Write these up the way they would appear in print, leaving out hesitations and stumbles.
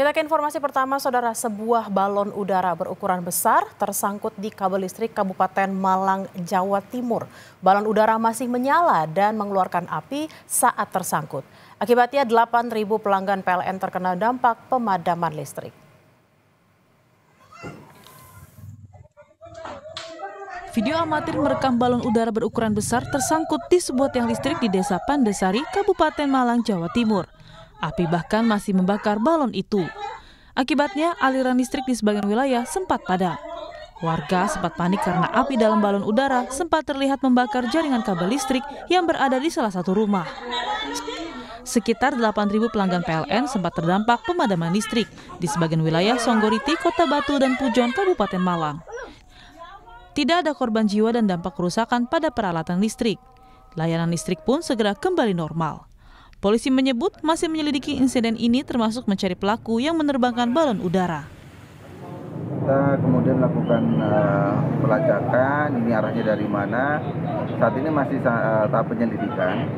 Kita ke informasi pertama, Saudara. Sebuah balon udara berukuran besar tersangkut di kabel listrik Kabupaten Malang, Jawa Timur. Balon udara masih menyala dan mengeluarkan api saat tersangkut. Akibatnya 8.000 pelanggan PLN terkena dampak pemadaman listrik. Video amatir merekam balon udara berukuran besar tersangkut di sebuah tiang listrik di Desa Pandesari, Kabupaten Malang, Jawa Timur. Api bahkan masih membakar balon itu. Akibatnya, aliran listrik di sebagian wilayah sempat padam. Warga sempat panik karena api dalam balon udara sempat terlihat membakar jaringan kabel listrik yang berada di salah satu rumah. Sekitar 8.000 pelanggan PLN sempat terdampak pemadaman listrik di sebagian wilayah Songgoriti, Kota Batu, dan Pujon, Kabupaten Malang. Tidak ada korban jiwa dan dampak kerusakan pada peralatan listrik. Layanan listrik pun segera kembali normal. Polisi menyebut masih menyelidiki insiden ini termasuk mencari pelaku yang menerbangkan balon udara. Kita kemudian lakukan pelacakan, ini arahnya dari mana. Saat ini masih tahap penyelidikan.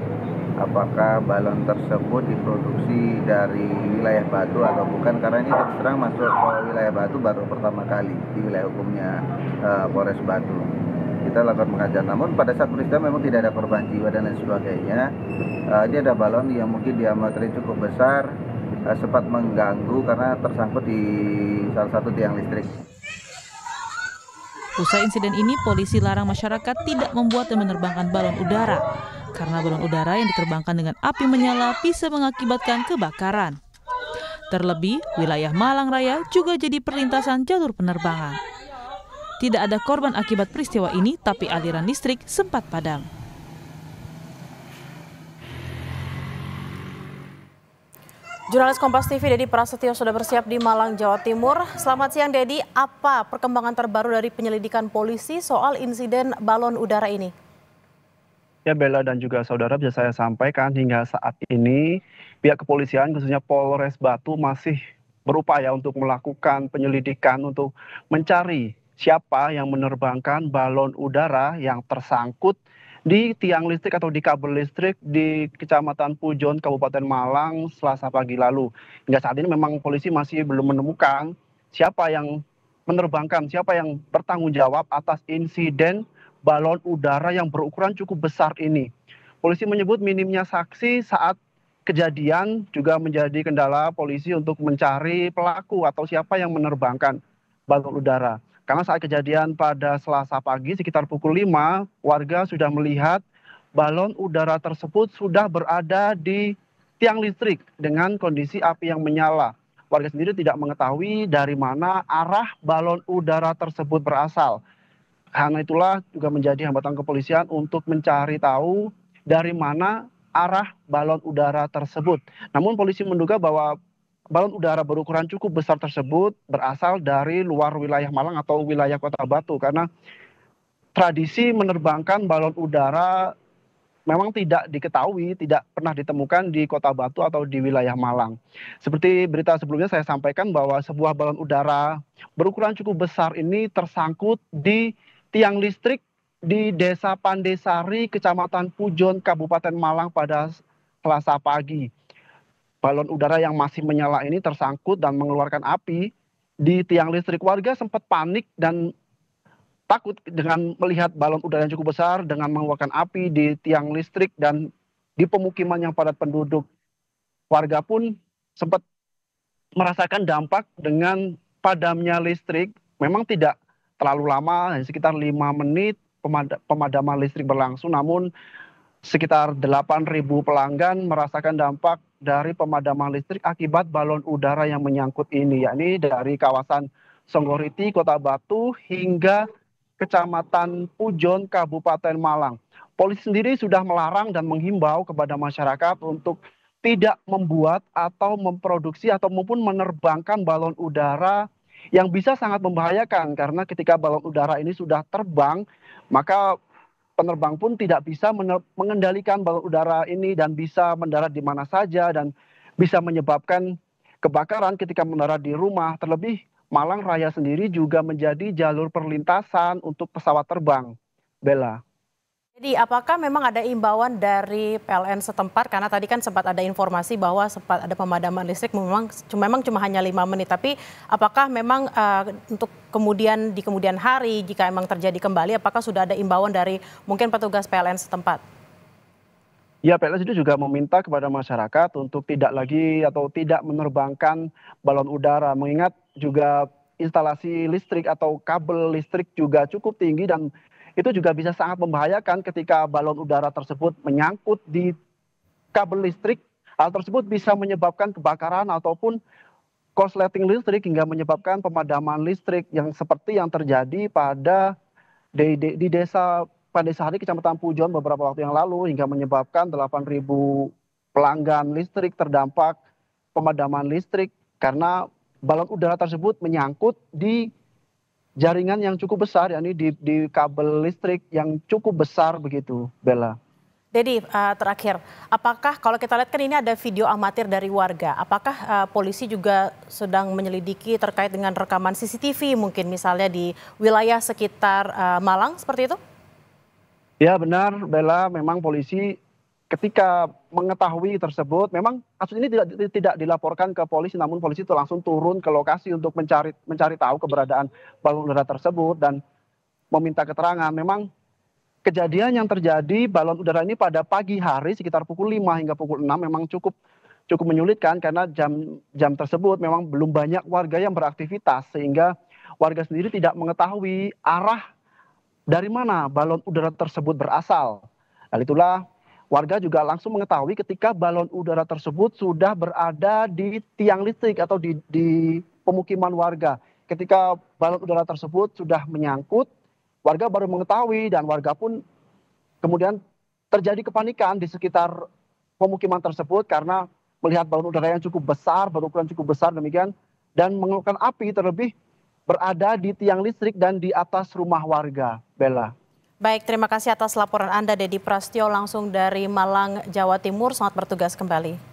Apakah balon tersebut diproduksi dari wilayah Batu atau bukan, karena ini terus terang masuk ke wilayah Batu baru pertama kali di wilayah hukumnya Polres Batu. Kita lakukan pengajaran, namun pada saat peristiwa memang tidak ada korban jiwa dan lain sebagainya. Ini ada balon yang mungkin diameternya cukup besar, sempat mengganggu karena tersangkut di salah satu tiang listrik. Usai insiden ini, polisi larang masyarakat tidak membuat dan menerbangkan balon udara, karena balon udara yang diterbangkan dengan api menyala bisa mengakibatkan kebakaran. Terlebih, wilayah Malang Raya juga jadi perlintasan jalur penerbangan. Tidak ada korban akibat peristiwa ini, tapi aliran listrik sempat padam. Jurnalis Kompas TV Dedi Prasetyo sudah bersiap di Malang, Jawa Timur. Selamat siang, Dedi. Apa perkembangan terbaru dari penyelidikan polisi soal insiden balon udara ini? Ya, Bella dan juga saudara, bisa saya sampaikan hingga saat ini pihak kepolisian khususnya Polres Batu masih berupaya untuk melakukan penyelidikan untuk mencari siapa yang menerbangkan balon udara yang tersangkut di tiang listrik atau di kabel listrik di Kecamatan Pujon, Kabupaten Malang, Selasa pagi lalu. Hingga saat ini memang polisi masih belum menemukan siapa yang menerbangkan, siapa yang bertanggung jawab atas insiden balon udara yang berukuran cukup besar ini. Polisi menyebut minimnya saksi saat kejadian juga menjadi kendala polisi untuk mencari pelaku atau siapa yang menerbangkan balon udara. Karena saat kejadian pada Selasa pagi sekitar pukul 5, warga sudah melihat balon udara tersebut sudah berada di tiang listrik dengan kondisi api yang menyala. Warga sendiri tidak mengetahui dari mana arah balon udara tersebut berasal. Karena itulah juga menjadi hambatan kepolisian untuk mencari tahu dari mana arah balon udara tersebut. Namun polisi menduga bahwa balon udara berukuran cukup besar tersebut berasal dari luar wilayah Malang atau wilayah Kota Batu, karena tradisi menerbangkan balon udara memang tidak diketahui, tidak pernah ditemukan di Kota Batu atau di wilayah Malang. Seperti berita sebelumnya saya sampaikan bahwa sebuah balon udara berukuran cukup besar ini tersangkut di tiang listrik di Desa Pandesari, Kecamatan Pujon, Kabupaten Malang pada Selasa pagi. Balon udara yang masih menyala ini tersangkut dan mengeluarkan api di tiang listrik. Warga sempat panik dan takut dengan melihat balon udara yang cukup besar dengan mengeluarkan api di tiang listrik dan di pemukiman yang padat penduduk. Warga pun sempat merasakan dampak dengan padamnya listrik. Memang tidak terlalu lama, sekitar 5 menit pemadaman listrik berlangsung, namun sekitar 8.000 pelanggan merasakan dampak dari pemadaman listrik akibat balon udara yang menyangkut ini, yakni dari kawasan Songgoriti, Kota Batu, hingga Kecamatan Pujon, Kabupaten Malang. Polisi sendiri sudah melarang dan menghimbau kepada masyarakat untuk tidak membuat atau memproduksi atau maupun menerbangkan balon udara yang bisa sangat membahayakan, karena ketika balon udara ini sudah terbang, maka penerbang pun tidak bisa mengendalikan balon udara ini dan bisa mendarat di mana saja dan bisa menyebabkan kebakaran ketika mendarat di rumah. Terlebih Malang Raya sendiri juga menjadi jalur perlintasan untuk pesawat terbang. Bella. Jadi apakah memang ada imbauan dari PLN setempat, karena tadi kan sempat ada informasi bahwa sempat ada pemadaman listrik memang cuma hanya 5 menit, tapi apakah memang untuk di kemudian hari jika memang terjadi kembali, apakah sudah ada imbauan dari mungkin petugas PLN setempat? Ya, PLN itu juga meminta kepada masyarakat untuk tidak lagi atau tidak menerbangkan balon udara, mengingat juga instalasi listrik atau kabel listrik juga cukup tinggi dan itu juga bisa sangat membahayakan ketika balon udara tersebut menyangkut di kabel listrik. Hal tersebut bisa menyebabkan kebakaran ataupun korsleting listrik hingga menyebabkan pemadaman listrik yang seperti yang terjadi di desa Pandesari, Kecamatan Pujon beberapa waktu yang lalu hingga menyebabkan 8.000 pelanggan listrik terdampak pemadaman listrik karena balon udara tersebut menyangkut di jaringan yang cukup besar, yakni di kabel listrik yang cukup besar begitu, Bella. Dedi, terakhir, apakah kalau kita lihat kan ini ada video amatir dari warga, apakah polisi juga sedang menyelidiki terkait dengan rekaman CCTV mungkin misalnya di wilayah sekitar Malang seperti itu? Ya benar, Bella, memang polisi ketika mengetahui tersebut, memang kasus ini tidak dilaporkan ke polisi, namun polisi itu langsung turun ke lokasi untuk mencari tahu keberadaan balon udara tersebut dan meminta keterangan. Memang kejadian yang terjadi balon udara ini pada pagi hari sekitar pukul 5 hingga pukul 6 memang cukup menyulitkan karena jam tersebut memang belum banyak warga yang beraktivitas sehingga warga sendiri tidak mengetahui arah dari mana balon udara tersebut berasal. Hal itulah warga juga langsung mengetahui ketika balon udara tersebut sudah berada di tiang listrik atau di pemukiman warga. Ketika balon udara tersebut sudah menyangkut, warga baru mengetahui dan warga pun kemudian terjadi kepanikan di sekitar pemukiman tersebut karena melihat balon udara yang cukup besar, berukuran cukup besar demikian, dan mengeluarkan api terlebih berada di tiang listrik dan di atas rumah warga, Bella. Baik, terima kasih atas laporan Anda, Dedi Prasetyo, langsung dari Malang, Jawa Timur. Selamat bertugas kembali.